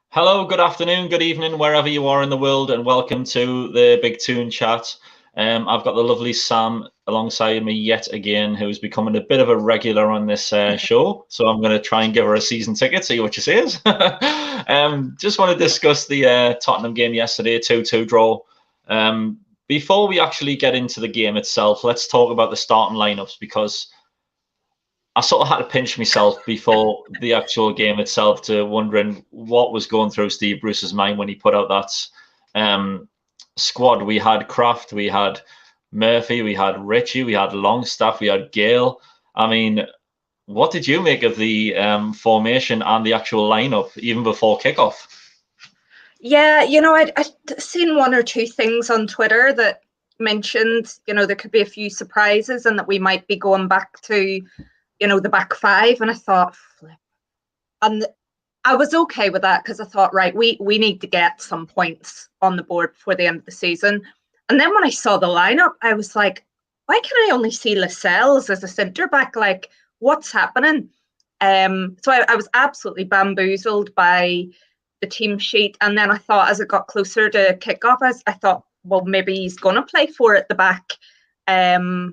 Hello, good afternoon, good evening, wherever you are in the world, and welcome to the Big Toon Chat. I've got the lovely Sam alongside me yet again, who's becoming a bit of a regular on this show. So I'm going to try and give her a season ticket, see what she says. Just want to discuss the Tottenham game yesterday, 2-2 draw. Before we actually get into the game itself, let's talk about the starting lineups, because I sort of had to pinch myself before the actual game itself to wondering what was going through Steve Bruce's mind when he put out that squad. We had Kraft, we had Murphy, we had Ritchie, we had Longstaff, we had Gale. I mean, what did you make of the formation and the actual lineup even before kickoff? Yeah, I'd seen one or two things on Twitter that mentioned, there could be a few surprises and that we might be going back to the back five, and I thought, flip. And I was okay with that because I thought, right, we need to get some points on the board before the end of the season. And then when I saw the lineup, I was like, why can I only see Lascelles as a centre back? Like, what's happening? So I was absolutely bamboozled by the team sheet. And then I thought, as it got closer to kickoff, I thought, well, maybe he's going to play four at the back. I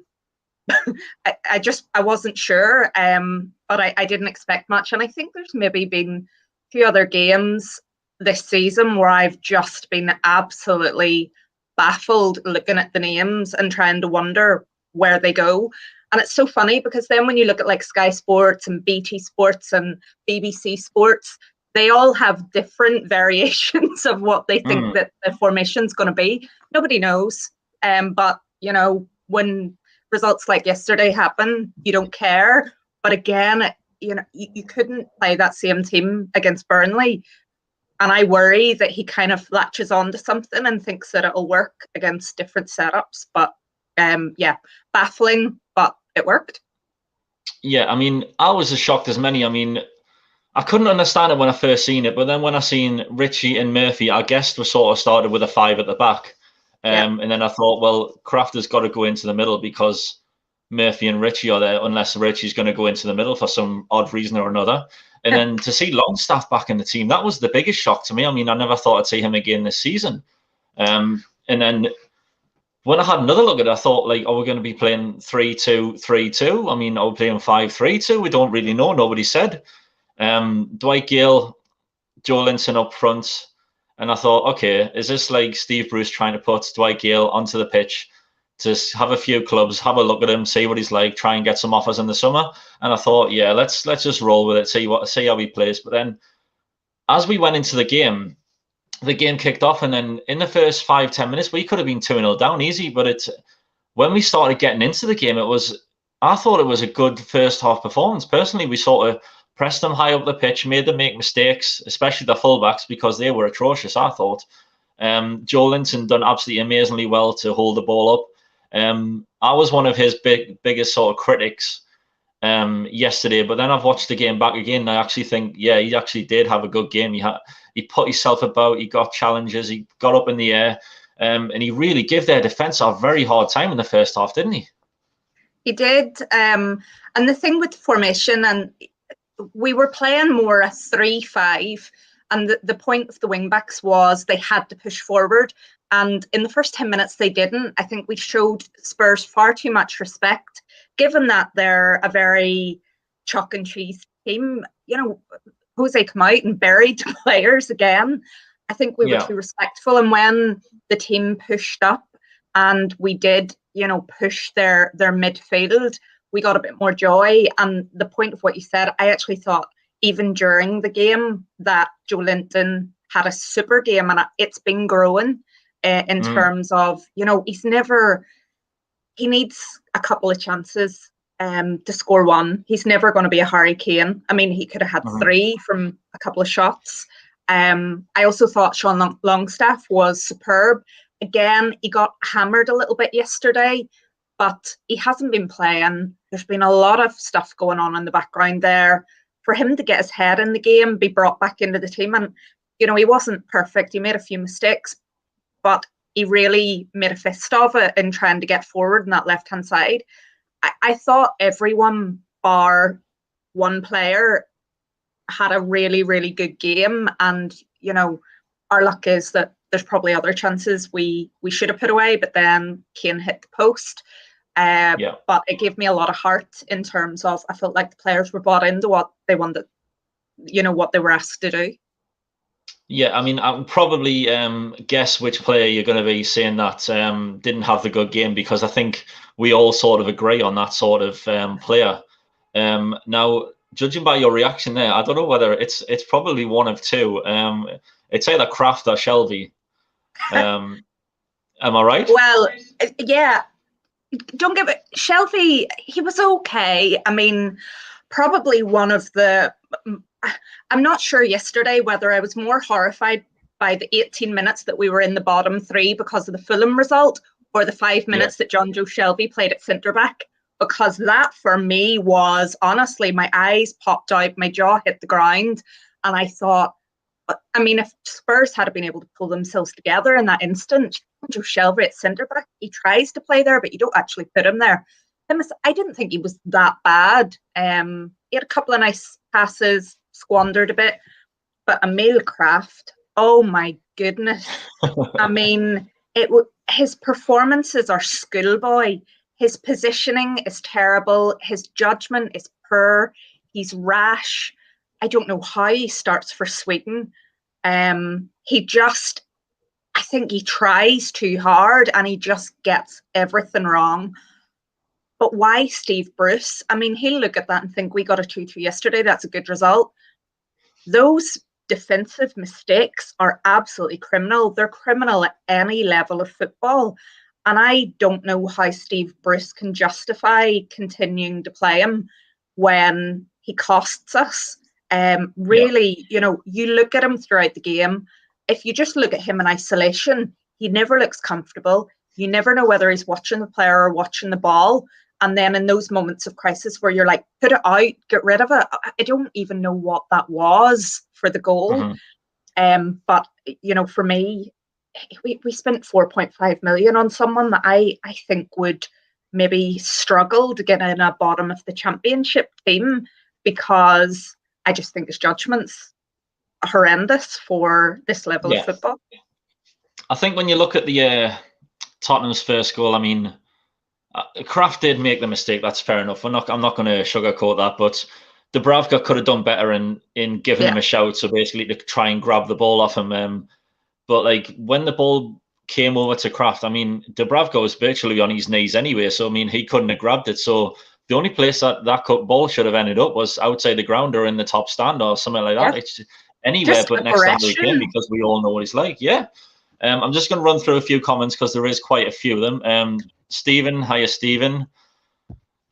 wasn't sure, but I didn't expect much. And I think there's maybe been a few other games this season where I've just been absolutely baffled looking at the names and trying to wonder where they go. And it's so funny because then when you look at like Sky Sports and BT Sports and BBC Sports, they all have different variations of what they think that the formation's going to be. Nobody knows. But, when results like yesterday happen, you don't care. But again, you couldn't play that same team against Burnley. And I worry that he kind of latches on to something and thinks that it'll work against different setups. But yeah, baffling, but it worked. Yeah, I mean, I was as shocked as many. I mean, I couldn't understand it when I first seen it, but then when I seen Ritchie and Murphy, I guessed we sort of started with a five at the back. And then I thought, well, Kraft has got to go into the middle because Murphy and Ritchie are there, unless Ritchie's going to go into the middle for some odd reason or another. And then to see Longstaff back in the team, that was the biggest shock to me. I mean, I never thought I'd see him again this season. And then when I had another look at it, I thought, like, are we going to be playing 3-2-3-2? I mean, are we playing 5-3-2? We don't really know. Nobody said. Dwight Gale, Joelinton up front. And I thought, okay, is this like Steve Bruce trying to put Dwight Gale onto the pitch to have a few clubs, have a look at him, see what he's like, try and get some offers in the summer? And I thought, yeah, let's just roll with it, see how he plays. But then as we went into the game kicked off, and then in the first 5-10 minutes, we could have been 2-0 down easy. But when we started getting into the game, I thought it was a good first half performance. Personally, we sort of pressed them high up the pitch, made them make mistakes, especially the fullbacks, because they were atrocious, I thought. Joelinton done absolutely amazingly well to hold the ball up. I was one of his biggest sort of critics yesterday, but then I've watched the game back again, and I actually think, yeah, he actually did have a good game. He put himself about, he got challenges, he got up in the air, and he really gave their defence a very hard time in the first half, didn't he? He did. And the thing with formation, and we were playing more a 3-5, and the point of the wing-backs was they had to push forward. And in the first 10 minutes, they didn't. I think we showed Spurs far too much respect, given that they're a very chalk and cheese team. Jose come out and buried players again. I think we were too respectful. And when the team pushed up and we did, push their midfield, we got a bit more joy. And the point of what you said, I actually thought even during the game that Joelinton had a super game, and it's been growing in terms of, he needs a couple of chances to score one. He's never going to be a Harry Kane. I mean, he could have had three from a couple of shots. I also thought Sean Longstaff was superb. Again, he got hammered a little bit yesterday, but he hasn't been playing. There's been a lot of stuff going on in the background there. For him to get his head in the game, be brought back into the team, and he wasn't perfect. He made a few mistakes, but he really made a fist of it in trying to get forward on that left-hand side. I thought everyone, bar one player, had a really, really good game. And, our luck is that there's probably other chances we should have put away, but then Kane hit the post. But it gave me a lot of heart in terms of, I felt like the players were bought into what they wanted, what they were asked to do. Yeah, I mean, I'll probably guess which player you're going to be saying that didn't have the good game, because I think we all sort of agree on that sort of player. Now, judging by your reaction there, I don't know whether it's probably one of two. It's either Kraft or Shelvey. Am I right? Well, yeah. Don't give it. Shelvey, he was okay. I mean, probably one of the. I'm not sure yesterday whether I was more horrified by the 18 minutes that we were in the bottom three because of the Fulham result, or the 5 minutes that John Joe Shelvey played at centre back. Because that for me was, honestly, my eyes popped out, my jaw hit the ground, and I thought, I mean, if Spurs had been able to pull themselves together in that instant, Joe Shelvey at centre back, he tries to play there, but you don't actually put him there. I didn't think he was that bad. He had a couple of nice passes, squandered a bit, but Emil Kraft, oh my goodness! I mean, his performances are schoolboy. His positioning is terrible. His judgment is poor. He's rash. I don't know how he starts for Sweden. I think he tries too hard and he just gets everything wrong. But why Steve Bruce? I mean, he'll look at that and think, we got a 2-2 yesterday. That's a good result. Those defensive mistakes are absolutely criminal. They're criminal at any level of football. And I don't know how Steve Bruce can justify continuing to play him when he costs us. Really, you look at him throughout the game. If you just look at him in isolation, he never looks comfortable. You never know whether he's watching the player or watching the ball. And then in those moments of crisis where you're like, put it out, get rid of it. I don't even know what that was for the goal. But, for me, we spent 4.5 million on someone that I think would maybe struggle to get in a bottom of the championship team, because I just think his judgment's horrendous for this level of football. I think when you look at the Tottenham's first goal, I mean, Kraft did make the mistake. That's fair enough. I'm not going to sugarcoat that, but Dubravka could have done better in giving him a shout. So basically, to try and grab the ball off him. But like when the ball came over to Kraft, I mean, Dubravka was virtually on his knees anyway. So I mean, he couldn't have grabbed it. So the only place that ball should have ended up was outside the ground or in the top stand or something like that. It's anywhere just but next time we came, because we all know what he's like. Yeah. I'm just going to run through a few comments because there is quite a few of them. Stephen, hiya, Stephen.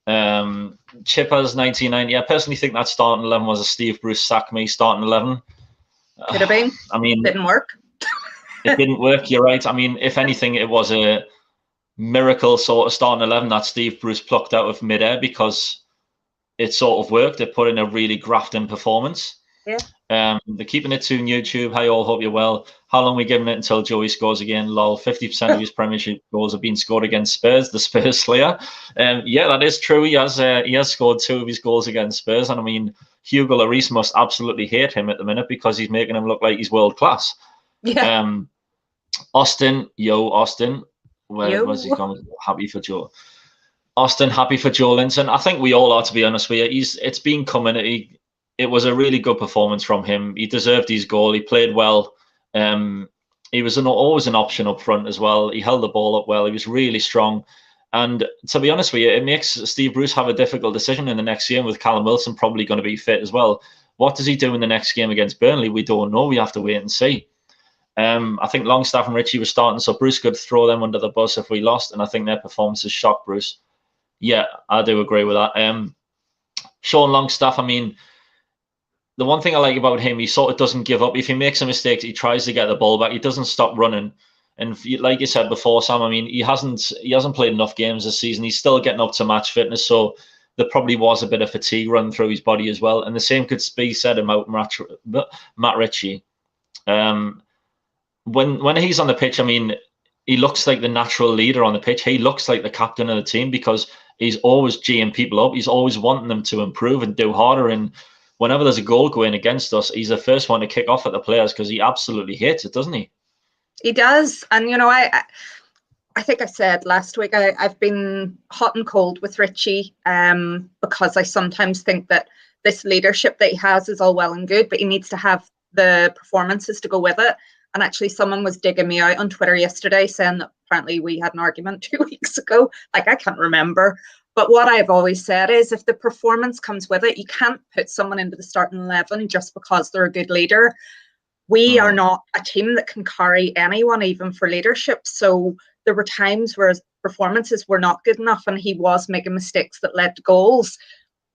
Chippers 1990. I personally think that starting 11 was a Steve Bruce sack me starting 11. Could have been. I mean, didn't work. It didn't work. You're right. I mean, if anything, it was a miracle sort of starting 11 that Steve Bruce plucked out of midair, because it sort of worked. It put in a really grafting performance. Yeah. They're keeping it to YouTube. Hi all, hope you're well. How long are we giving it until Joey scores again? Lol. 50% of his Premiership goals have been scored against Spurs, the Spurs slayer. Yeah, that is true. He has scored 2 of his goals against Spurs, and I mean, Hugo Lloris must absolutely hate him at the minute because he's making him look like he's world class. Yeah. Austin, Austin. Where's he gone? Happy for Joe. Austin, happy for Joelinton. I think we all are, to be honest with you. It's been coming. It was a really good performance from him. He deserved his goal. He played well. He was always an option up front as well. He held the ball up well. He was really strong. And to be honest with you, it makes Steve Bruce have a difficult decision in the next game, with Callum Wilson probably going to be fit as well. What does he do in the next game against Burnley? We don't know. We have to wait and see. I think Longstaff and Ritchie were starting, so Bruce could throw them under the bus if we lost, and I think their performances shocked Bruce. Yeah, I do agree with that. Sean Longstaff, I mean, the one thing I like about him, he sort of doesn't give up. If he makes a mistake, he tries to get the ball back. He doesn't stop running. And like you said before, Sam, I mean, he hasn't played enough games this season. He's still getting up to match fitness, so there probably was a bit of fatigue running through his body as well. And the same could be said about Matt Ritchie. When he's on the pitch, I mean, he looks like the natural leader on the pitch. He looks like the captain of the team because he's always geeing people up. He's always wanting them to improve and do harder. And whenever there's a goal going against us, he's the first one to kick off at the players because he absolutely hates it, doesn't he? He does. And, you know, I think I said last week, I've been hot and cold with Ritchie because I sometimes think that this leadership that he has is all well and good, but he needs to have the performances to go with it. And actually, someone was digging me out on Twitter yesterday saying that apparently we had an argument 2 weeks ago. Like, I can't remember. But what I've always said is if the performance comes with it, you can't put someone into the starting 11 just because they're a good leader. We are not a team that can carry anyone, even for leadership. So there were times where his performances were not good enough and he was making mistakes that led to goals.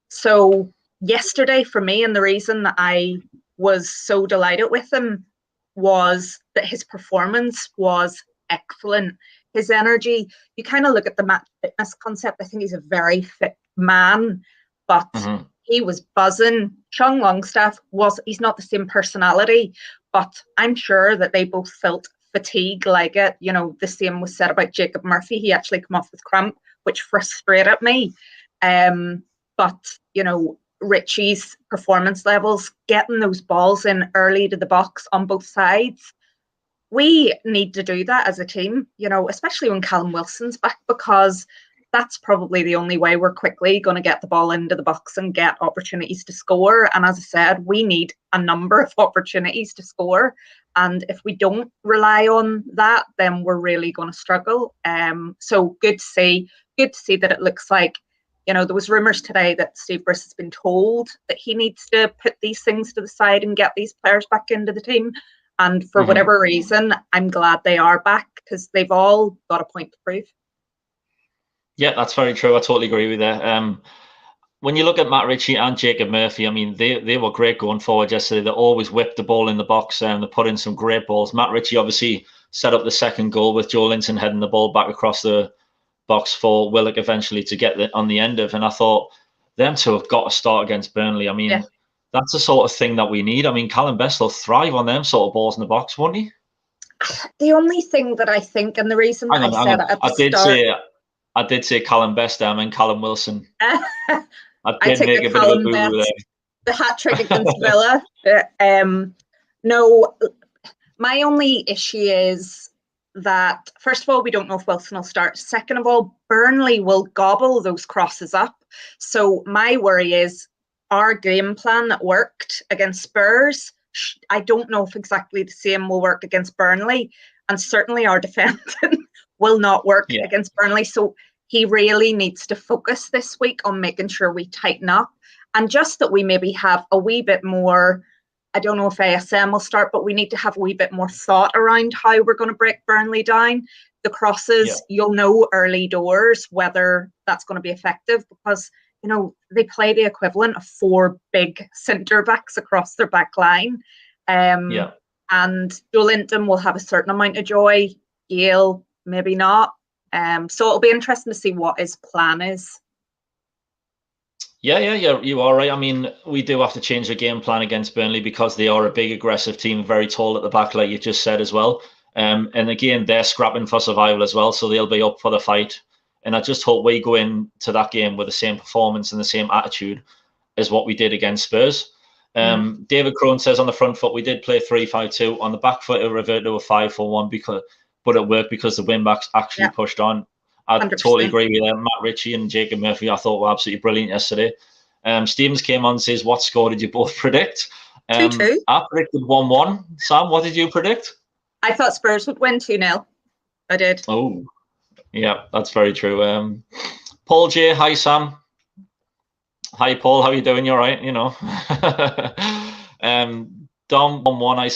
So yesterday for me, and the reason that I was so delighted with him was that his performance was excellent. His energy, you kind of look at the match fitness concept. I think he's a very fit man, but he was buzzing. Sean Longstaff he's not the same personality, but I'm sure that they both felt fatigue like it. You know, the same was said about Jacob Murphy. He actually came off with cramp, which frustrated me. But, you know, Ritchie's performance levels, getting those balls in early to the box on both sides. We need to do that as a team, you know, especially when Callum Wilson's back, because that's probably the only way we're quickly going to get the ball into the box and get opportunities to score. And as I said, we need a number of opportunities to score. And if we don't rely on that, then we're really going to struggle. So good to see that it looks like, you know, there was rumours today that Steve Bruce has been told that he needs to put these things to the side and get these players back into the team. And for whatever reason, I'm glad they are back because they've all got a point to prove. Yeah, that's very true. I totally agree with that. When you look at Matt Ritchie and Jacob Murphy, I mean, they were great going forward yesterday. They always whipped the ball in the box and they put in some great balls. Matt Ritchie obviously set up the second goal with Joelinton heading the ball back across the box for Willock eventually to get on the end of. And I thought them two have got to start against Burnley. I mean, that's the sort of thing that we need. I mean, Callum Best will thrive on them sort of balls in the box, won't he? The only thing that I think, and the reason that I said it at the start... I did say Callum Best there, I mean Callum Wilson. I did make a bit of a boo there. The hat-trick against Villa. No, my only issue is that, first of all, we don't know if Wilson will start. Second of all, Burnley will gobble those crosses up. So my worry is our game plan that worked against Spurs, I don't know if exactly the same will work against Burnley. And certainly our defending will not work against Burnley. So he really needs to focus this week on making sure we tighten up. And just that we maybe have a wee bit more, I don't know if ASM will start, but we need to have a wee bit more thought around how we're going to break Burnley down. The crosses, you'll know early doors whether that's going to be effective because, you know, they play the equivalent of 4 big centre backs across their back line. And Joelinton will have a certain amount of joy. Gale, maybe not. So it'll be interesting to see what his plan is. Yeah, you are right. I mean, we do have to change the game plan against Burnley because they are a big, aggressive team, very tall at the back, like you just said as well. And again, they're scrapping for survival as well, so they'll be up for the fight. And I just hope we go into that game with the same performance and the same attitude as what we did against Spurs. David Crone says on the front foot, we did play 3-5-2. On the back foot, it reverted to a 5-4-1 but it worked because the wing-backs actually pushed on. I 100%. Totally agree with them. Matt Ritchie and Jacob Murphy, I thought were absolutely brilliant yesterday. Stevens came on and says, what score did you both predict? 2-2. I predicted 1-1. Sam, what did you predict? I thought Spurs would win 2-0. I did. Oh, yeah, that's very true. Paul J, hi Sam. Hi Paul, how are you doing? You all right? You know. Dom 1-1, I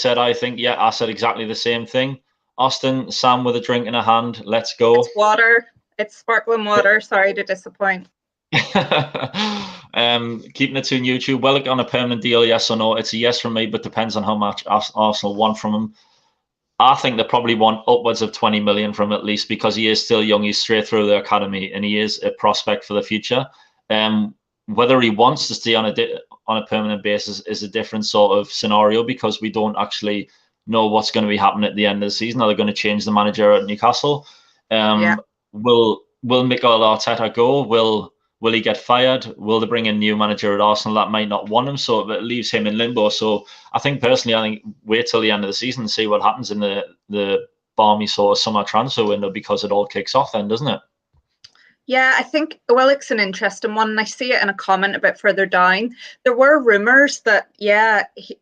said exactly the same thing. Austin, Sam with a drink in a hand. Let's go. It's water. It's sparkling water. Sorry to disappoint. Keeping it to YouTube. Willock on a permanent deal, yes or no? It's a yes from me, but depends on how much Arsenal want from him. I think they probably want upwards of 20 million from him at least, because he is still young. He's straight through the academy and he is a prospect for the future. Whether he wants to stay on a permanent basis is a different sort of scenario, because we don't actually know what's going to be happening at the end of the season. Are they going to change the manager at Newcastle? Will Mikel Arteta go? Will he get fired? Will they bring in a new manager at Arsenal that might not want him? So it leaves him in limbo. So I think wait till the end of the season and see what happens in the balmy sort of summer transfer window, because it all kicks off then, doesn't it? Yeah, I think Willock's an interesting one. And I see it in a comment a bit further down. There were rumours that,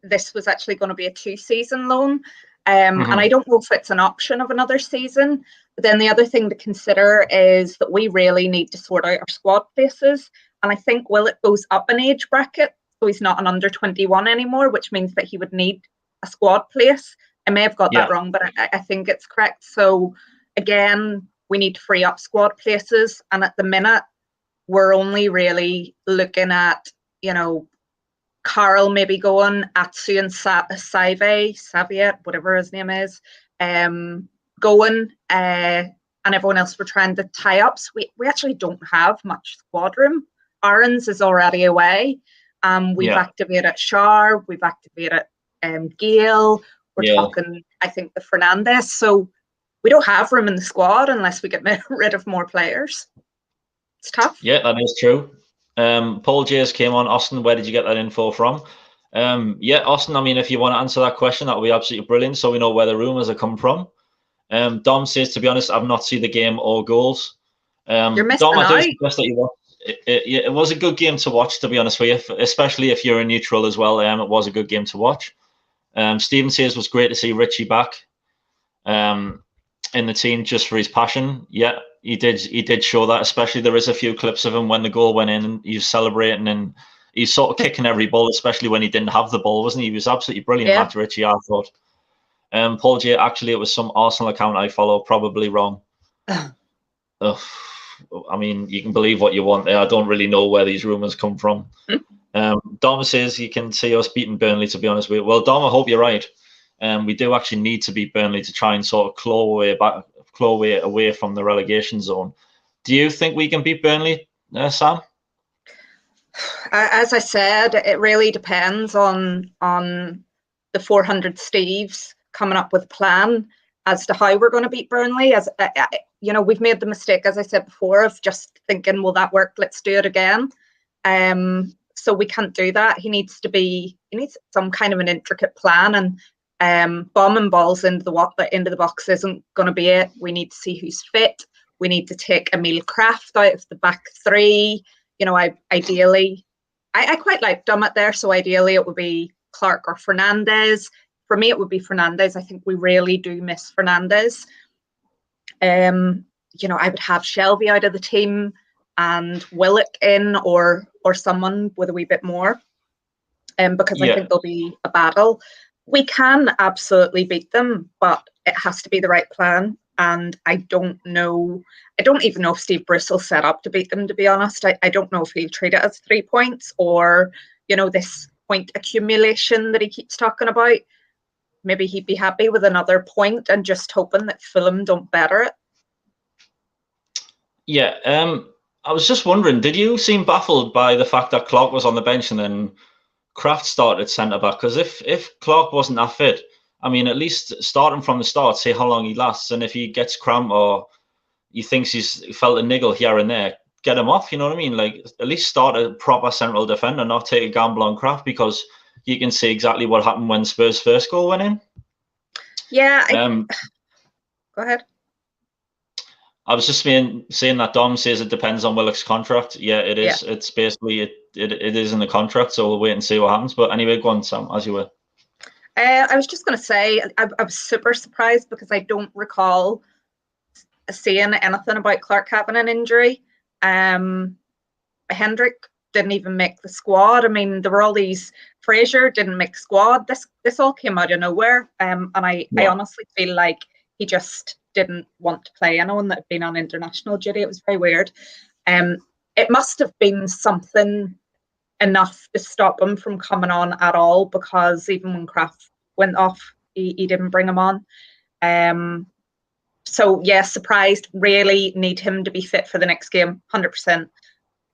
this was actually going to be a 2-season loan. And I don't know if it's an option of another season. But then the other thing to consider is that we really need to sort out our squad places. And I think Willock goes up an age bracket. So he's not an under 21 anymore, which means that he would need a squad place. I may have got that wrong, but I think it's correct. So again, we need to free up squad places. And at the minute, we're only really looking at, Carl maybe going, Atsu and Saviet, whatever his name is, going, and everyone else we're trying to tie up. So we actually don't have much squad room. Aaron's is already away. We've activated Shar, we've activated Gale. We're talking, I think, the Fernandez. So we don't have room in the squad unless we get rid of more players. It's tough. Yeah, that is true. Paul Jays came on. Austin, where did you get that info from? Austin, I mean, if you want to answer that question, that would be absolutely brilliant, so we know where the rumours are coming from. Dom says, to be honest, I've not seen the game or goals. You're missing Dom, out. I do suggest that you watch. It was a good game to watch, to be honest with you, especially if you're a neutral as well. It was a good game to watch. Stephen says it was great to see Ritchie back in the team just for his passion. Yeah, he did show that. Especially there is a few clips of him when the goal went in and he was celebrating and he's sort of kicking every ball, especially when he didn't have the ball, wasn't he? He was absolutely brilliant, Matt Ritchie, I thought. Paul J, actually, it was some Arsenal account I follow, probably wrong. I mean, you can believe what you want there. I don't really know where these rumours come from. Dom says you can see us beating Burnley, to be honest with you. Well, Dom, I hope you're right. We do actually need to beat Burnley to try and sort of claw away from the relegation zone. Do you think we can beat Burnley, Sam? As I said, it really depends on the 400 Steves coming up with a plan as to how we're going to beat Burnley. As we've made the mistake, as I said before, of just thinking, will that work? Let's do it again. So we can't do that. He needs some kind of an intricate plan, and bombing balls into the box isn't going to be it. We need to see who's fit. We need to take Emil Kraft out of the back three. Ideally, I quite like Dummett there, so ideally it would be Clark or Fernandez. For me, it would be Fernandez. I think we really do miss Fernandez. I would have Shelby out of the team and Willock in, or someone with a wee bit more, because I think there'll be a battle. We can absolutely beat them, but it has to be the right plan. And I don't even know if Steve Bruce will set up to beat them, to be honest. I don't know if he'll treat it as 3 points or, this point accumulation that he keeps talking about. Maybe he'd be happy with another point and just hoping that Fulham don't better it. Yeah, I was just wondering, did you seem baffled by the fact that Clark was on the bench and then Kraft started centre-back? Because if Clark wasn't that fit, I mean, at least start him from the start, see how long he lasts, and if he gets cramp or he thinks he's felt a niggle here and there, get him off, you know what I mean? Like, at least start a proper central defender, not take a gamble on Kraft, because you can see exactly what happened when Spurs' first goal went in. Yeah. Go ahead. I was just saying that Dom says it depends on Willock's contract. Yeah, it is. Yeah. It's basically, it is in the contract, so we'll wait and see what happens. But anyway, go on, Sam, as you were. I was just going to say, I was super surprised because I don't recall seeing anything about Clark having an injury. Hendrick didn't even make the squad. I mean, there were all these. Fraser didn't make the squad. This all came out of nowhere. And I honestly feel like he just didn't want to play anyone that had been on international duty. It was very weird. It must have been something enough to stop him from coming on at all, because even when Kraft went off, he didn't bring him on. So yeah, surprised. Really need him to be fit for the next game. 100%.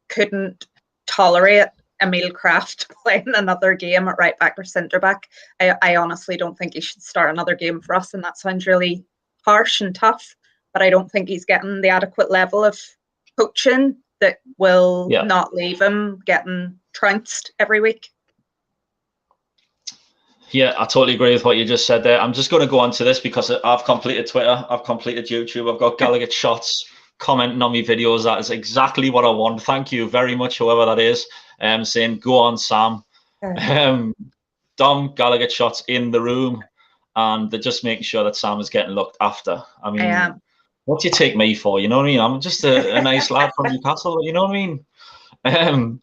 Couldn't tolerate Emil Kraft playing another game at right back or centre back. I honestly don't think he should start another game for us, and that sounds really harsh and tough, but I don't think he's getting the adequate level of coaching that will not leave him getting trounced every week. Yeah, I totally agree with what you just said there. I'm just going to go on to this because I've completed Twitter, I've completed YouTube, I've got Gallagher shots commenting on my videos. That is exactly what I want. Thank you very much, whoever that is, saying, go on, Sam. Dom Gallagher shots in the room, and they're just making sure that Sam is getting looked after. I mean, what do you take me for? You know what I mean? I'm just a nice lad from Newcastle, you know what I mean?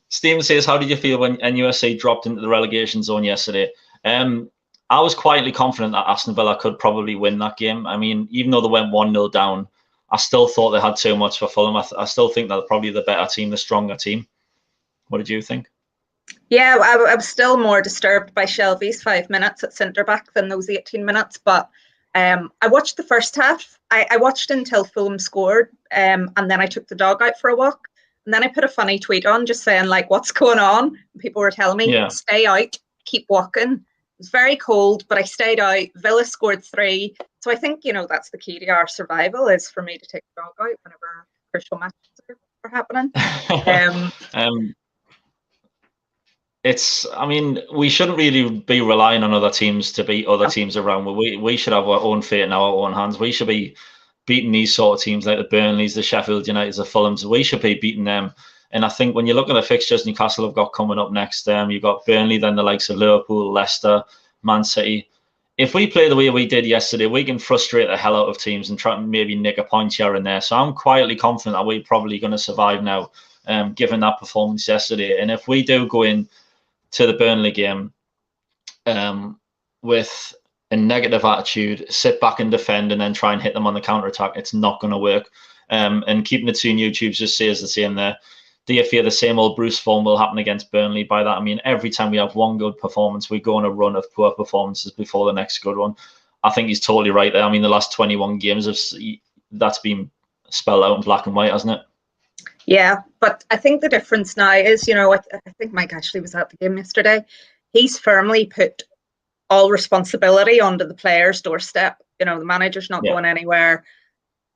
Stephen says, how did you feel when NUFC dropped into the relegation zone yesterday? I was quietly confident that Aston Villa could probably win that game. I mean, even though they went 1-0 down, I still thought they had too much for Fulham. I still think they're probably the better team, the stronger team. What did you think? Yeah, I was still more disturbed by Shelby's 5 minutes at centre-back than those 18 minutes. But I watched the first half. I watched until Fulham scored, and then I took the dog out for a walk. And then I put a funny tweet on just saying, like, what's going on? And people were telling me, stay out, keep walking. It was very cold, but I stayed out. Villa scored 3. So I think, that's the key to our survival, is for me to take the dog out whenever crucial matches are happening. I mean, we shouldn't really be relying on other teams to beat other teams around. We should have our own fate in our own hands. We should be beating these sort of teams like the Burnleys, the Sheffield Uniteds, the Fulhams. We should be beating them. And I think when you look at the fixtures Newcastle have got coming up next, you've got Burnley, then the likes of Liverpool, Leicester, Man City. If we play the way we did yesterday, we can frustrate the hell out of teams and try and maybe nick a point here and there. So I'm quietly confident that we're probably going to survive now, given that performance yesterday. And if we do go in to the Burnley game with a negative attitude, sit back and defend, and then try and hit them on the counter-attack, it's not going to work. And keeping it to YouTubes just says the same there. Do you fear the same old Bruce form will happen against Burnley? By that, I mean, every time we have one good performance, we go on a run of poor performances before the next good one. I think he's totally right there. I mean, the last 21 games, that's been spelled out in black and white, hasn't it? Yeah, but I think the difference now is, I think Mike actually was at the game yesterday. He's firmly put all responsibility onto the players' doorstep. The manager's not going anywhere.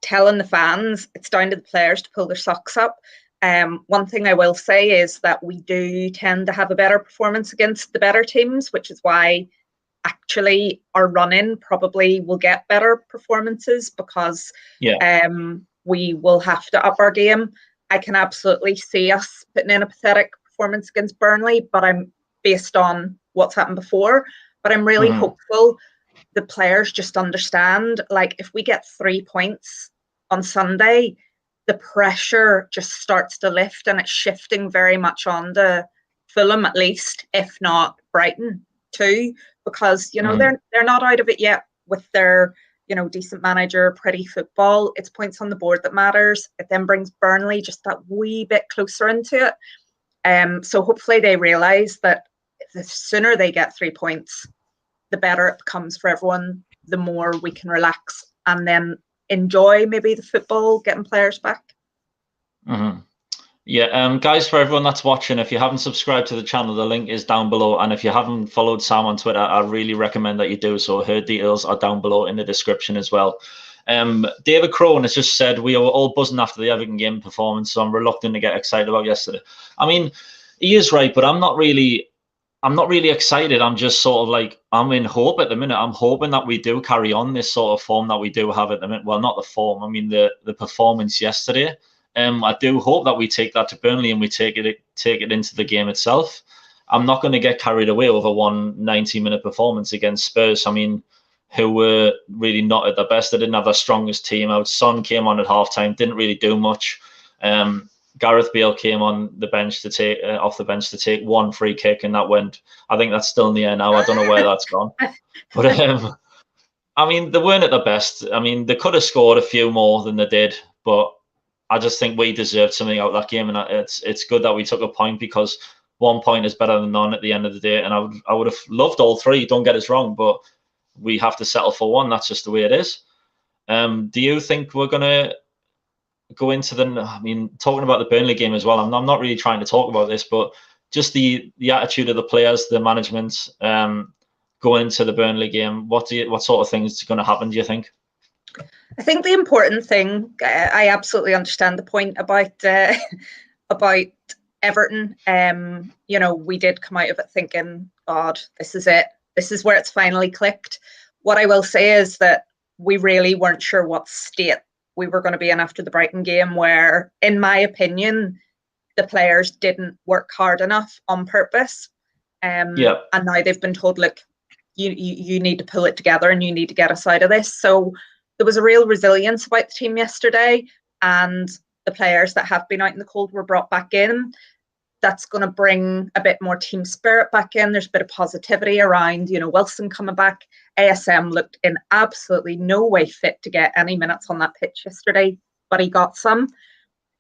Telling the fans, it's down to the players to pull their socks up. One thing I will say is that we do tend to have a better performance against the better teams, which is why actually our run-in probably will get better performances because we will have to up our game. I can absolutely see us putting in a pathetic performance against Burnley, but I'm based on what's happened before. But I'm really hopeful the players just understand, like, if we get 3 points on Sunday, the pressure just starts to lift, and it's shifting very much on to Fulham at least, if not Brighton too, because they're not out of it yet with their decent manager, pretty football. It's points on the board that matters. It then brings Burnley just that wee bit closer into it. So hopefully they realise that the sooner they get 3 points, the better it becomes for everyone, the more we can relax and then enjoy maybe the football, getting players back. Yeah, guys, for everyone that's watching, if you haven't subscribed to the channel, the link is down below. And if you haven't followed Sam on Twitter, I really recommend that you do so. Her details are down below in the description as well. David Crone has just said, we were all buzzing after the Everton game performance, so I'm reluctant to get excited about yesterday. I mean, he is right, but I'm not really excited. I'm just sort of like, I'm in hope at the minute. I'm hoping that we do carry on this sort of form that we do have at the minute. Well, not the form. I mean, the performance yesterday. I do hope that we take that to Burnley and we take it into the game itself. I'm not going to get carried away over one 90-minute performance against Spurs. I mean, who were really not at their best. They didn't have their strongest team out. Son came on at halftime, didn't really do much. Gareth Bale came on the bench to take off the bench to take one free kick, and that went. I think that's still in the air now. I don't know where that's gone. But I mean, they weren't at their best. I mean, they could have scored a few more than they did, but I just think we deserved something out of that game, and it's good that we took a point, because 1 point is better than none at the end of the day. And I would have loved all 3. Don't get us wrong, but we have to settle for one. That's just the way it is. Do you think we're going to go into talking about the Burnley game as well, I'm not really trying to talk about this, but just the attitude of the players, the management, going into the Burnley game, what sort of things are going to happen, do you think? I think the important thing, I absolutely understand the point about Everton. We did come out of it thinking, God, this is it. This is where it's finally clicked. What I will say is that we really weren't sure what state we were going to be in after the Brighton game, where, in my opinion, the players didn't work hard enough on purpose. And now they've been told, look, you need to pull it together and you need to get us out of this. So there was a real resilience about the team yesterday, and the players that have been out in the cold were brought back in. That's going to bring a bit more team spirit back in. There's a bit of positivity around, Wilson coming back. ASM looked in absolutely no way fit to get any minutes on that pitch yesterday, but he got some.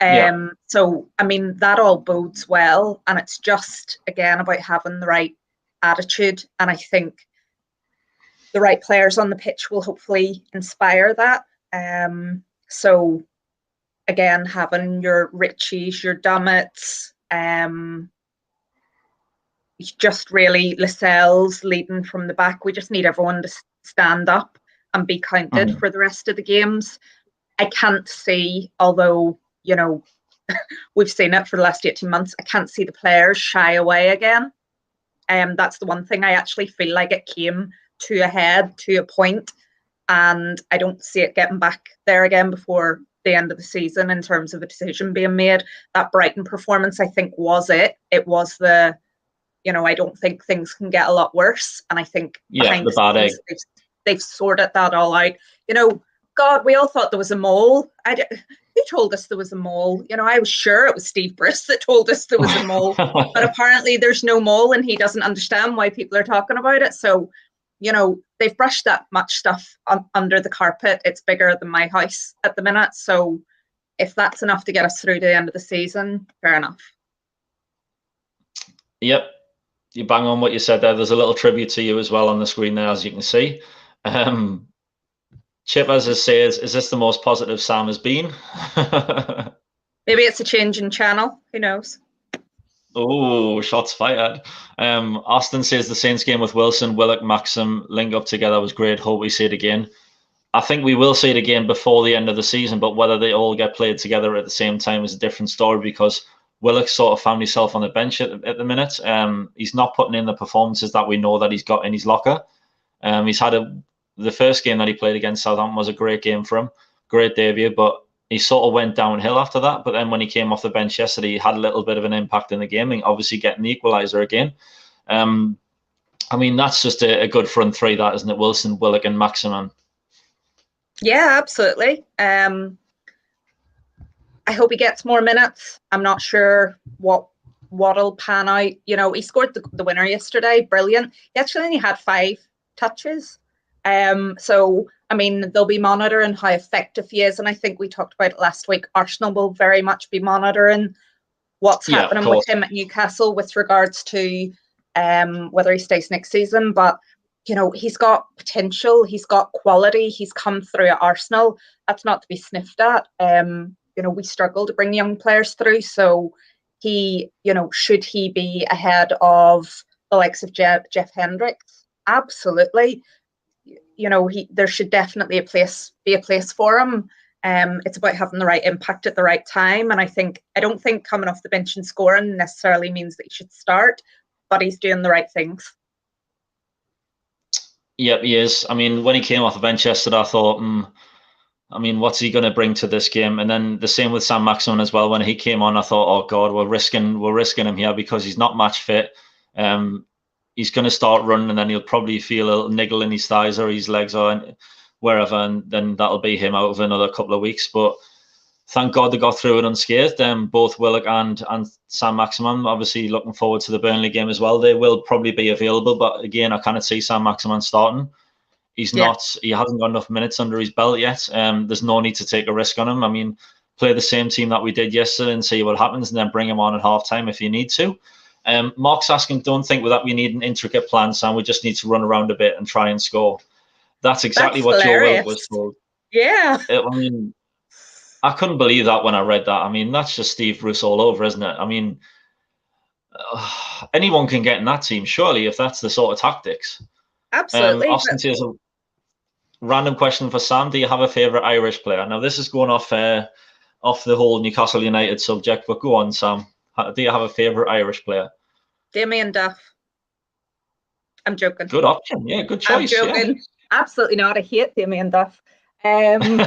So, that all bodes well. And it's just, again, about having the right attitude. And I think the right players on the pitch will hopefully inspire that. So, again, having your Ritchies, your Dummets, just really Lascelles leading from the back. We just need everyone to stand up and be counted for the rest of the games. I can't see, although, we've seen it for the last 18 months, I can't see the players shy away again. That's the one thing. I actually feel like it came to a head, to a point, and I don't see it getting back there again before the end of the season in terms of a decision being made. That Brighton performance, I think, was it. It was the, I don't think things can get a lot worse. And I think behind the scenes, they've sorted that all out. God, we all thought there was a mole. Who told us there was a mole? I was sure it was Steve Briss that told us there was a mole. But apparently there's no mole, and he doesn't understand why people are talking about it. So, they've brushed that much stuff under the carpet. It's bigger than my house at the minute. So if that's enough to get us through to the end of the season, fair enough. Yep. You bang on what you said there. There's a little tribute to you as well on the screen there, as you can see. Chip, as it says, is this the most positive Sam has been? Maybe it's a change in channel. Who knows? Oh, shots fired. Austin says the Saints game with Wilson, Willock, Maxim link up together was great. Hope we see it again. I think we will see it again before the end of the season, but whether they all get played together at the same time is a different story, because Willock sort of found himself on the bench at the minute. He's not putting in the performances that we know that he's got in his locker. He's had the first game that he played against Southampton was a great game for him, great debut, but he sort of went downhill after that. But then when he came off the bench yesterday, he had a little bit of an impact in the game, and obviously getting the equaliser again. That's just a good front three, that, isn't it? Wilson, Willock and Maximin. Yeah, absolutely. I hope he gets more minutes. I'm not sure what'll pan out. He scored the winner yesterday. Brilliant. He actually only had 5 touches. So, they'll be monitoring how effective he is. And I think we talked about it last week. Arsenal will very much be monitoring what's happening with him at Newcastle with regards to whether he stays next season. But, he's got potential. He's got quality. He's come through at Arsenal. That's not to be sniffed at. We struggle to bring young players through. So he, should he be ahead of the likes of Jeff Hendricks? Absolutely. There should definitely be a place for him. It's about having the right impact at the right time. And I don't think coming off the bench and scoring necessarily means that he should start, but he's doing the right things. Yep, he is. When he came off the bench yesterday, I thought, what's he going to bring to this game? And then the same with Sam Maximin as well. When he came on, I thought, oh God, we're risking him here because he's not match fit. He's going to start running, and then he'll probably feel a little niggle in his thighs or his legs or wherever, and then that'll be him out of another couple of weeks. But thank God they got through it unscathed. Both Willock and Sam Maximin. Obviously, looking forward to the Burnley game as well. They will probably be available, but again, I can't see Sam Maximin starting. He hasn't got enough minutes under his belt yet. There's no need to take a risk on him. Play the same team that we did yesterday and see what happens, and then bring him on at half-time if you need to. Mark's asking, don't think that we need an intricate plan, Sam. We just need to run around a bit and try and score. That's exactly That's what Joe was hilarious. told. Yeah, I mean, I couldn't believe that when I read that. I mean, that's just Steve Bruce all over, isn't it? I mean, anyone can get in that team, surely, if that's the sort of tactics. absolutely. Austin says a random question for Sam. Do you have a favourite Irish player? Now, this is going off the whole Newcastle United subject, but go on, Sam. Do you have a favourite Irish player? Damien Duff. I'm joking. Good option. Yeah, good I'm choice. joking. Absolutely not. I hate Damien Duff. Um,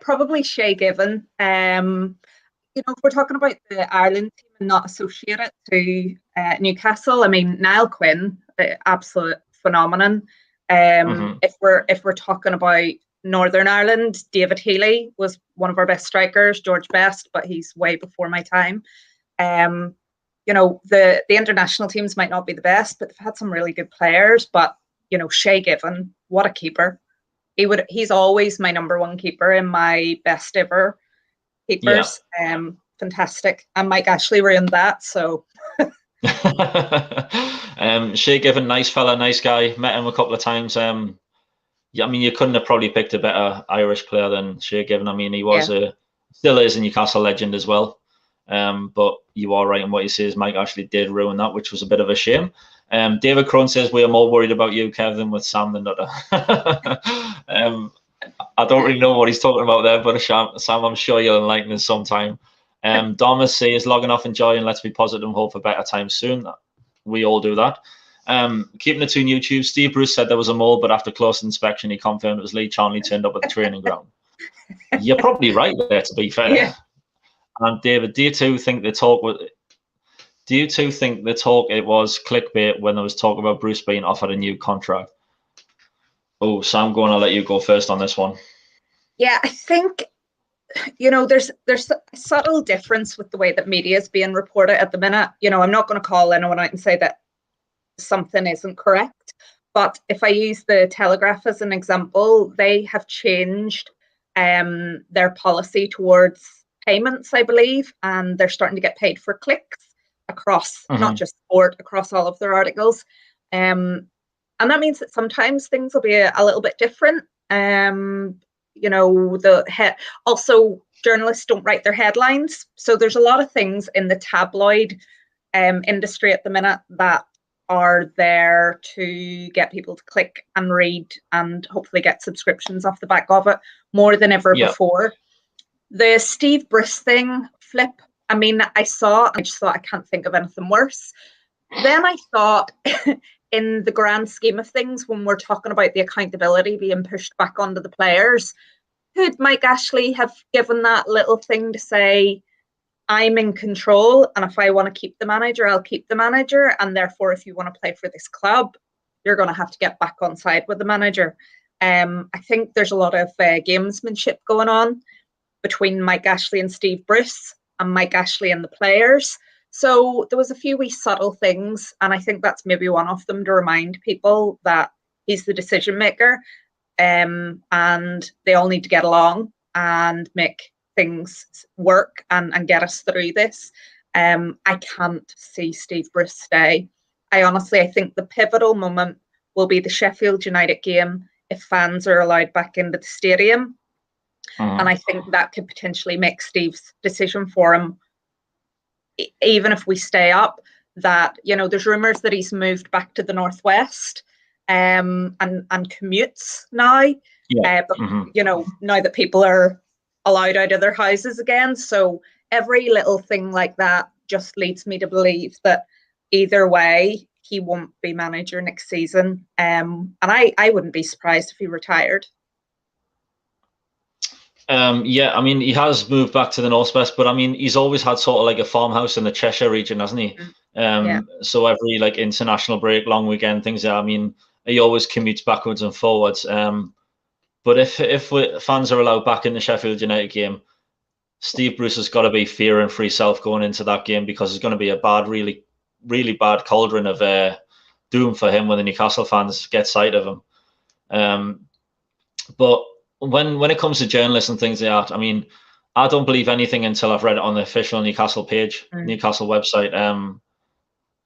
probably Shay Given. If we're talking about the Ireland team and not associate it to Newcastle, I mean Niall Quinn, absolute phenomenon. If we're talking about Northern Ireland, David Healy was one of our best strikers. George Best, but he's way before my time. The international teams might not be the best, but they've had some really good players. But Shay Given, what a keeper! He's always my number one keeper in my best ever keepers. Fantastic. And Mike Ashley ruined that. So Shay Given, nice fella, nice guy. Met him a couple of times. Yeah, I mean, you couldn't have probably picked a better Irish player than Shay Given. I mean, he was still is a Newcastle legend as well. But you are right in what you say. Is Mike Ashley did ruin that, which was a bit of a shame. David Crone says we are more worried about you, Kevin, with Sam than Nutter. I don't really know what he's talking about there, but Sam, I'm sure you'll enlighten us sometime. Thomas says logging off, enjoy, and let's be positive and hope for better times soon. We all do that. Keeping it to YouTube, Steve Bruce said there was a mole, but after close inspection, he confirmed it was Lee Charnley turned up at the training ground. You're probably right there, to be fair. Yeah. And David, do you two think the talk it was clickbait when there was talk about Bruce being offered a new contract? Oh, Sam, I'll let you go first on this one. Yeah, I think there's a subtle difference with the way that media is being reported at the minute. I'm not going to call anyone out and say that something isn't correct, but if I use the Telegraph as an example, they have changed their policy towards payments, I believe, and they're starting to get paid for clicks across not just sport, across all of their articles. And that means that sometimes things will be a little bit different. Also journalists don't write their headlines, so there's a lot of things in the tabloid industry at the minute that are there to get people to click and read and hopefully get subscriptions off the back of it more than ever before. The Steve Bruce thing flip, I mean, I just thought I can't think of anything worse. Then I thought in the grand scheme of things, when we're talking about the accountability being pushed back onto the players, could Mike Ashley have given that little thing to say, I'm in control, and if I want to keep the manager, I'll keep the manager, and therefore if you want to play for this club, you're going to have to get back on side with the manager. I think there's a lot of gamesmanship going on between Mike Ashley and Steve Bruce, and Mike Ashley and the players. So there was a few wee subtle things, and I think that's maybe one of them, to remind people that he's the decision maker, and they all need to get along and make things work and get us through this. I can't see Steve Bruce stay. I think the pivotal moment will be the Sheffield United game if fans are allowed back into the stadium. And I think that could potentially make Steve's decision for him, even if we stay up, that, there's rumours that he's moved back to the Northwest and commutes now. But, now that people are allowed out of their houses again. So every little thing like that just leads me to believe that either way, he won't be manager next season. And I wouldn't be surprised if he retired. I mean, he has moved back to the Northwest, but I mean, he's always had sort of like a farmhouse in the Cheshire region, hasn't he? So every like international break, long weekend, things like that, I mean, he always commutes backwards and forwards. But if fans are allowed back in the Sheffield United game, Steve Bruce has got to be fear and free self going into that game, because it's going to be a bad, really, really bad cauldron of doom for him when the Newcastle fans get sight of him. But when it comes to journalists and things like that, I mean, I don't believe anything until I've read it on the official Newcastle page, Newcastle website.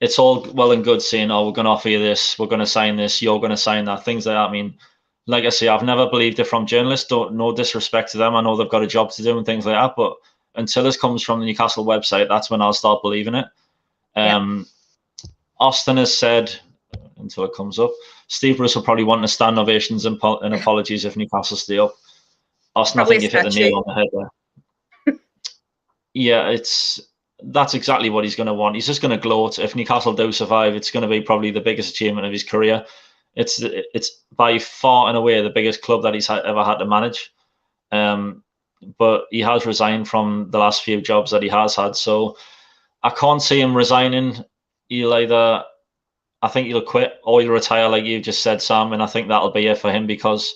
it's all well and good saying, "Oh, we're going to offer you this, we're going to sign this, you're going to sign that," things like that. I mean, like I say, I've never believed it from journalists. No disrespect to them. I know they've got a job to do and things like that. But until this comes from the Newcastle website, that's when I'll start believing it. Austin has said, until it comes up, Steve Bruce will probably want to stand ovations and apologies if Newcastle stay up. Austin, Probably I think you've hit the nail on the head there. Yeah, that's exactly what he's going to want. He's just going to gloat. If Newcastle do survive, it's going to be probably the biggest achievement of his career. It's by far and away the biggest club that he's ever had to manage. But he has resigned from the last few jobs that he has had. So I can't see him resigning. I think he'll quit or he'll retire, like you just said, Sam. And I think that'll be it for him because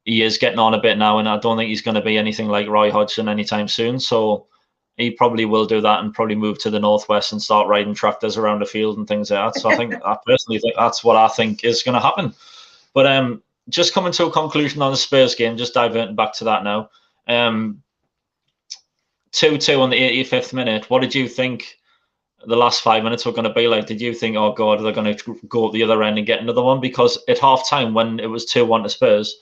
he is getting on a bit now. And I don't think he's going to be anything like Roy Hodgson anytime soon. So he probably will do that and probably move to the northwest and start riding tractors around the field and things like that. So I personally think that's what I think is going to happen. But just coming to a conclusion on the Spurs game, just diverting back to that now. 2-2 on the 85th minute. What did you think the last 5 minutes were going to be like? Did you think, oh God, they're going to go up the other end and get another one? Because at half time, when it was 2-1 to Spurs,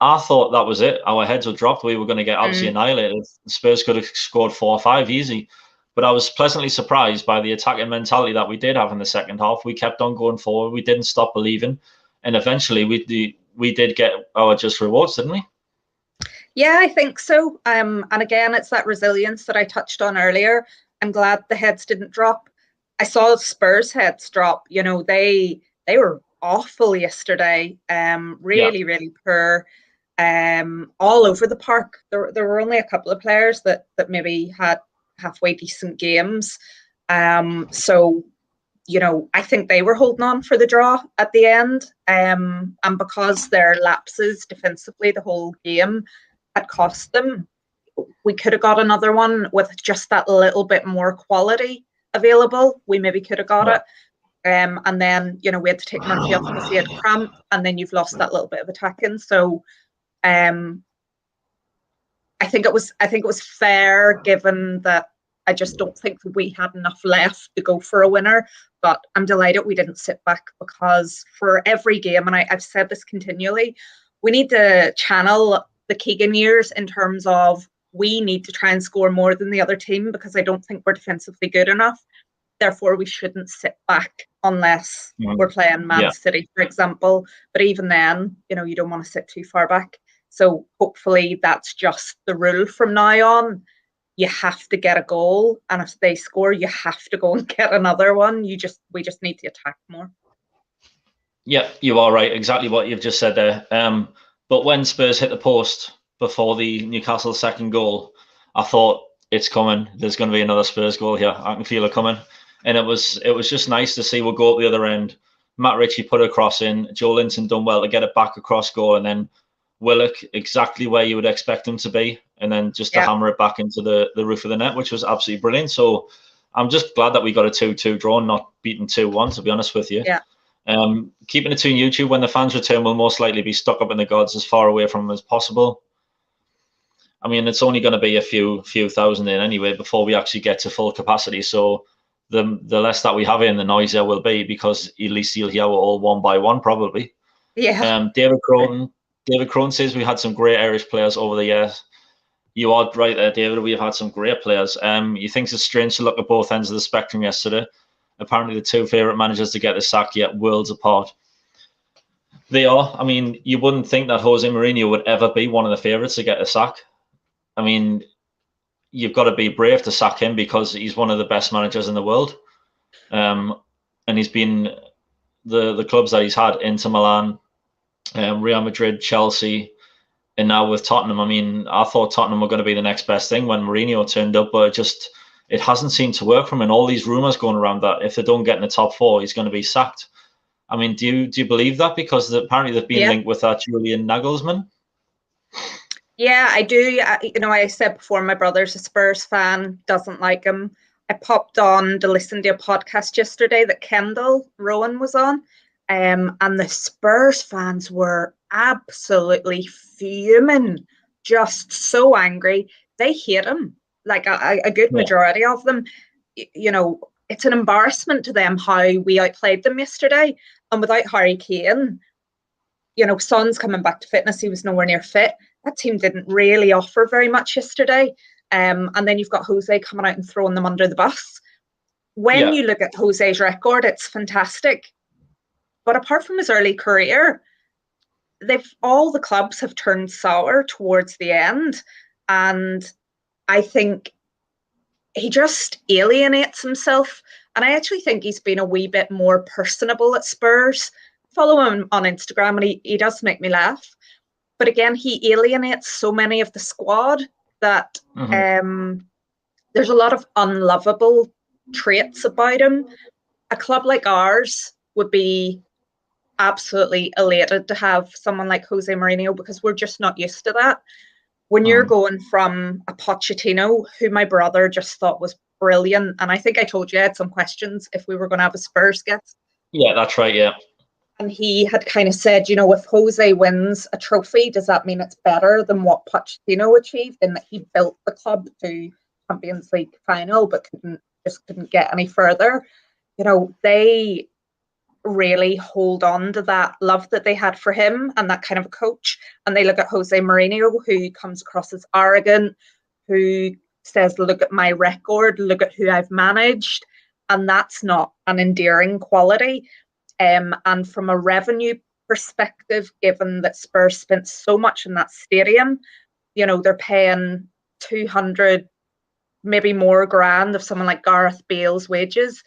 I thought that was it. Our heads were dropped. We were going to get absolutely annihilated. The Spurs could have scored 4 or 5 easy. But I was pleasantly surprised by the attacking mentality that we did have in the second half. We kept on going forward. We didn't stop believing. And eventually we did get our just rewards, didn't we? Yeah, I think so. And again, it's that resilience that I touched on earlier. I'm glad the heads didn't drop. I saw Spurs heads drop. You know, they were awful yesterday. Really poor. All over the park. There were only a couple of players that maybe had halfway decent games. So, you know, I think they were holding on for the draw at the end. And because their lapses defensively the whole game had cost them, we could have got another one with just that little bit more quality available. We maybe could have got it. And then, you know, we had to take Murphy off because he had cramp, and then you've lost that little bit of attacking. So I think it was fair, given that I just don't think we had enough left to go for a winner. But I'm delighted we didn't sit back, because for every game, and I've said this continually, we need to channel the Keegan years in terms of we need to try and score more than the other team, because I don't think we're defensively good enough. Therefore, we shouldn't sit back unless we're playing Man City, for example. But even then, you know, you don't want to sit too far back. So hopefully that's just the rule from now on. You have to get a goal, and if they score, you have to go and get another one. We just need to attack more. Yeah, you are right. Exactly what you've just said there. But when Spurs hit the post before the Newcastle second goal, I thought, it's coming. There's going to be another Spurs goal here. I can feel it coming. And it was just nice to see we'll go up the other end. Matt Ritchie put a cross in. Joelinton done well to get it back across goal, and then Willock exactly where you would expect him to be, and then just to hammer it back into the roof of the net, which was absolutely brilliant. So I'm just glad that we got a 2-2 draw, not beaten 2-1, to be honest with you. Yeah. Keeping it to YouTube, when the fans return, we'll most likely be stuck up in the gods as far away from them as possible. I mean, it's only going to be a few thousand in anyway before we actually get to full capacity. So the less that we have in, the noisier will be, because at least you'll hear all one by one probably. Yeah. David Crone says we had some great Irish players over the years. You are right there, David. We've had some great players. He thinks it's strange to look at both ends of the spectrum yesterday. Apparently the two favourite managers to get the sack, yet worlds apart. They are. I mean, you wouldn't think that Jose Mourinho would ever be one of the favourites to get the sack. I mean, you've got to be brave to sack him, because he's one of the best managers in the world. And he's been the clubs that he's had, Inter Milan, Real Madrid, Chelsea, and now with Tottenham. I mean, I thought Tottenham were going to be the next best thing when Mourinho turned up, but it hasn't seemed to work for him. And all these rumours going around that if they don't get in the top four, he's going to be sacked. I mean, do you believe that? Because apparently they've been linked with that Julian Nagelsmann. Yeah, I do. You know, I said before, my brother's a Spurs fan, doesn't like him. I popped on to listen to a podcast yesterday that Kendall Rowan was on, and the Spurs fans were absolutely fuming, just so angry. They hate him, like a good majority of them. You know, it's an embarrassment to them how we outplayed them yesterday. And without Harry Kane, you know, Son's coming back to fitness. He was nowhere near fit. That team didn't really offer very much yesterday. And then you've got Jose coming out and throwing them under the bus. When you look at Jose's record, it's fantastic. But apart from his early career, all the clubs have turned sour towards the end. And I think he just alienates himself. And I actually think he's been a wee bit more personable at Spurs. I follow him on Instagram and he does make me laugh. But again, he alienates so many of the squad that there's a lot of unlovable traits about him. A club like ours would be absolutely elated to have someone like Jose Mourinho because we're just not used to that. When you're going from a Pochettino, who my brother just thought was brilliant, and I think I told you I had some questions if we were going to have a Spurs guest. Yeah, that's right, yeah. And he had kind of said, you know, if Jose wins a trophy, does that mean it's better than what Pochettino achieved in that he built the club to Champions League final but couldn't get any further? You know, they really hold on to that love that they had for him and that kind of a coach. And they look at Jose Mourinho, who comes across as arrogant, who says, look at my record, look at who I've managed. And that's not an endearing quality. And from a revenue perspective, given that Spurs spent so much in that stadium, you know, they're paying 200, maybe more grand of someone like Gareth Bale's wages.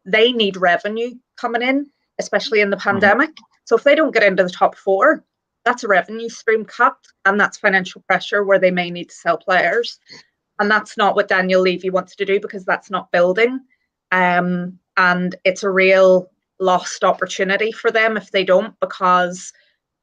They need revenue coming in, especially in the pandemic. So if they don't get into the top four, that's a revenue stream cut, and that's financial pressure where they may need to sell players. And that's not what Daniel Levy wants to do because that's not building. And it's a real lost opportunity for them if they don't, because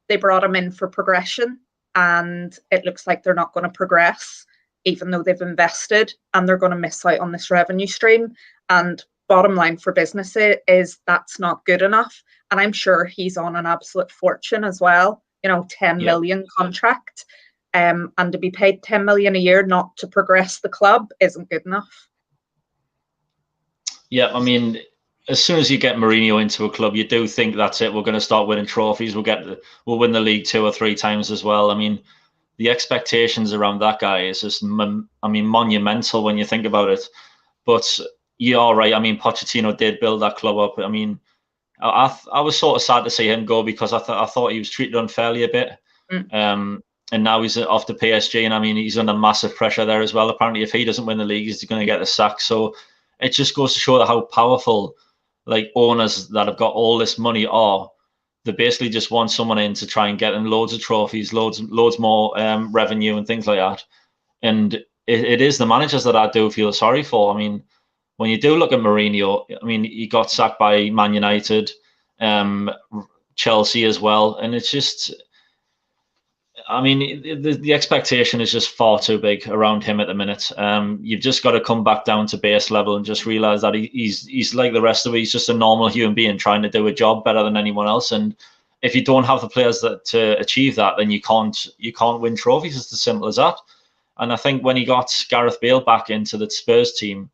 they brought him in for progression and it looks like they're not going to progress even though they've invested, and they're going to miss out on this revenue stream. And bottom line for business is that's not good enough. And I'm sure he's on an absolute fortune as well, you know, 10 million contract. And to be paid 10 million a year not to progress the club isn't good enough. Yeah, I mean, as soon as you get Mourinho into a club, you do think that's it. We're going to start winning trophies. We'll win the league 2 or 3 times as well. I mean, the expectations around that guy is just, monumental when you think about it. But you are right. I mean, Pochettino did build that club up. I mean, I was sort of sad to see him go because I thought he was treated unfairly a bit. And now he's off to PSG, and I mean, he's under massive pressure there as well. Apparently, if he doesn't win the league, he's going to get the sack. So it just goes to show how powerful, like, owners that have got all this money are. They basically just want someone in to try and get them loads of trophies, loads more revenue and things like that. And it is the managers that I do feel sorry for. I mean, when you do look at Mourinho, I mean, he got sacked by Man United, Chelsea as well. And it's just, I mean, the expectation is just far too big around him at the minute. You've just got to come back down to base level and just realize that he's like the rest of it. He's just a normal human being trying to do a job better than anyone else. And if you don't have the players to achieve that, then you can't win trophies. It's as simple as that. And I think when he got Gareth Bale back into the Spurs team,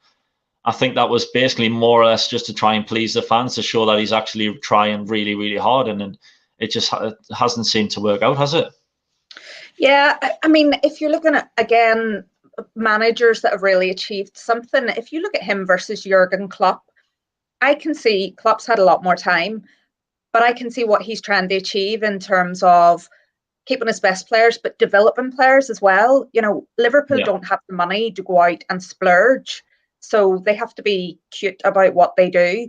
I think that was basically more or less just to try and please the fans, to show that he's actually trying really, really hard. And it just hasn't seemed to work out, has it? Yeah, I mean, if you're looking at, again, managers that have really achieved something, if you look at him versus Jurgen Klopp, I can see Klopp's had a lot more time, but I can see what he's trying to achieve in terms of keeping his best players, but developing players as well. You know, Liverpool don't have the money to go out and splurge, so they have to be cute about what they do.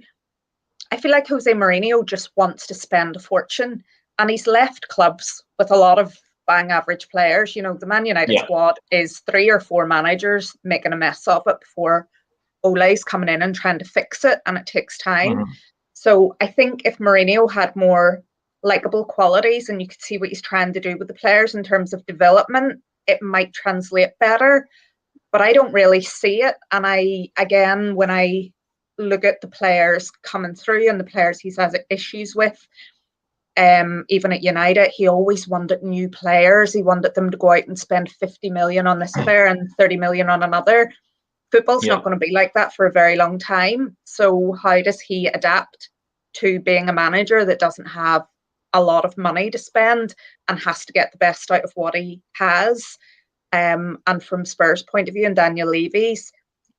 I feel like Jose Mourinho just wants to spend a fortune, and he's left clubs with a lot of bang average players. You know, the Man United squad is 3 or 4 managers making a mess of it before Ole's coming in and trying to fix it, and it takes time. So I think if Mourinho had more likable qualities and you could see what he's trying to do with the players in terms of development, it might translate better. But I don't really see it. And when I look at the players coming through and the players he's had issues with, even at United, he always wanted new players. He wanted them to go out and spend 50 million on this player and 30 million on another. Football's not going to be like that for a very long time. So how does he adapt to being a manager that doesn't have a lot of money to spend and has to get the best out of what he has? And from Spurs' point of view and Daniel Levy's,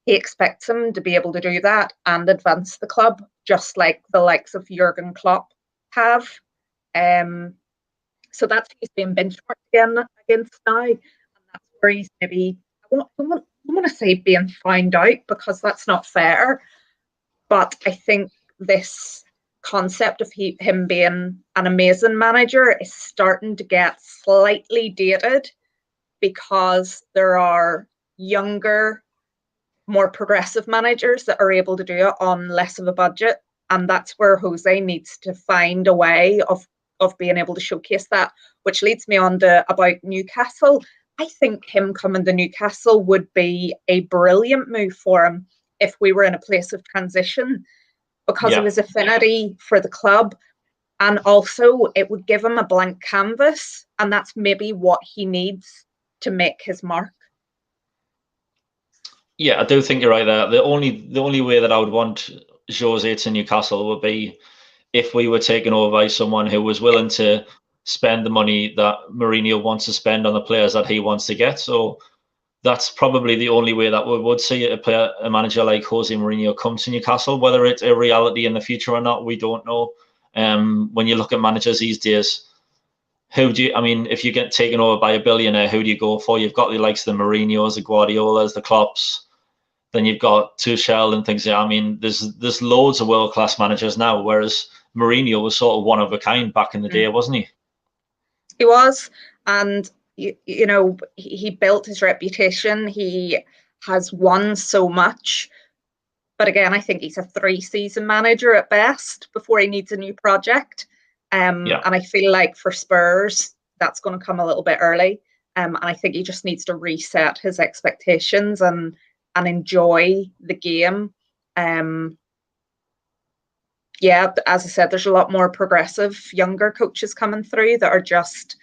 he expects him to be able to do that and advance the club, just like the likes of Jurgen Klopp have. So that's who he's being benchmarked against now. And that's where he's maybe, I don't want to say being found out, because that's not fair. But I think this concept of him being an amazing manager is starting to get slightly dated, because there are younger, more progressive managers that are able to do it on less of a budget. And that's where Jose needs to find a way of being able to showcase that, which leads me on to about Newcastle. I think him coming to Newcastle would be a brilliant move for him if we were in a place of transition, because of his affinity for the club. And also it would give him a blank canvas, and that's maybe what he needs to make his mark. Yeah, I do think you're right there. The only way that I would want Jose to Newcastle would be if we were taken over by someone who was willing to spend the money that Mourinho wants to spend on the players that he wants to get. So that's probably the only way that we would see a manager like Jose Mourinho come to Newcastle. Whether it's a reality in the future or not, we don't know. When you look at managers these days, if you get taken over by a billionaire, who do you go for? You've got the likes of the Mourinhos, the Guardiolas, the Klopps. Then you've got Tuchel and things like that. I mean, there's loads of world-class managers now, whereas Mourinho was sort of one of a kind back in the day, wasn't he? He was, and he built his reputation. He has won so much, but again, I think he's a 3-season manager at best before he needs a new project. And I feel like for Spurs, that's going to come a little bit early. And I think he just needs to reset his expectations and enjoy the game. As I said, there's a lot more progressive, younger coaches coming through that are just,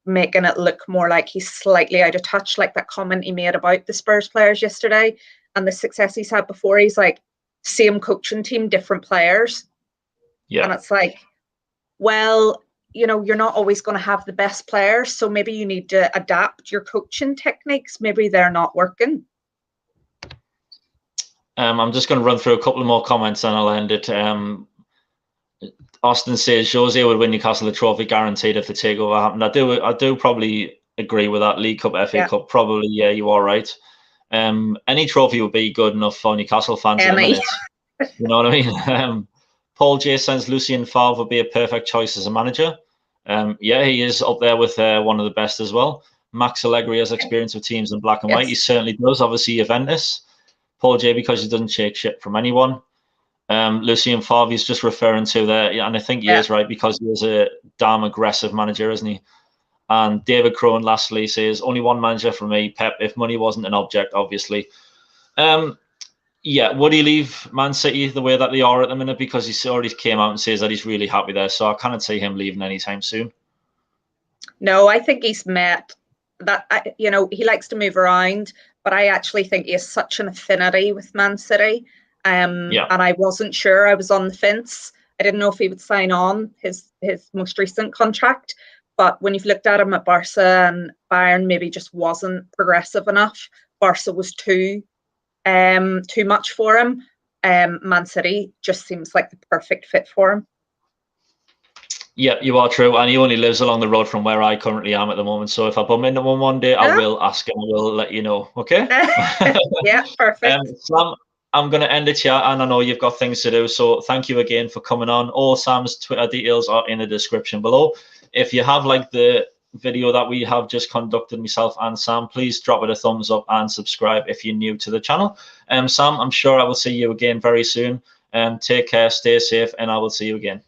making it look more like he's slightly out of touch, like that comment he made about the Spurs players yesterday and the success he's had before. He's like, same coaching team, different players. Yeah. And it's like, well, you're not always going to have the best players, so maybe you need to adapt your coaching techniques. Maybe they're not working. I'm just going to run through a couple of more comments and I'll end it. Austin says Jose would win Newcastle the trophy guaranteed if the takeover happened. I do probably agree with that. League Cup, FA Cup, probably. Yeah, you are right. Any trophy would be good enough for Newcastle fans in a minute. You know what I mean? Paul J says Lucien Favre would be a perfect choice as a manager. He is up there with one of the best as well. Max Allegri has experience with teams in black and white. He certainly does. Obviously, Juventus. Paul J, because he doesn't shake shit from anyone. Lucien Favre is just referring to there, and I think he is right, because he is a damn aggressive manager, isn't he? And David Crone lastly says only one manager for me, Pep, if money wasn't an object, obviously. Would he leave Man City the way that they are at the minute? Because he already came out and says that he's really happy there, so I can't see him leaving anytime soon. No, I think he's met that. He likes to move around, but I actually think he has such an affinity with Man City. And I wasn't sure. I was on the fence. I didn't know if he would sign on his most recent contract. But when you've looked at him at Barca and Bayern, maybe just wasn't progressive enough. Barca was too much for him. Man City just seems like the perfect fit for him. Yeah, you are true. And he only lives along the road from where I currently am at the moment. So if I bump into one day, I will ask him. I will let you know. Okay? Yeah, perfect. Sam, I'm going to end it here. And I know you've got things to do. So thank you again for coming on. All Sam's Twitter details are in the description below. If you have liked the video that we have just conducted, myself and Sam, please drop it a thumbs up and subscribe if you're new to the channel. Sam, I'm sure I will see you again very soon. Take care, stay safe, and I will see you again.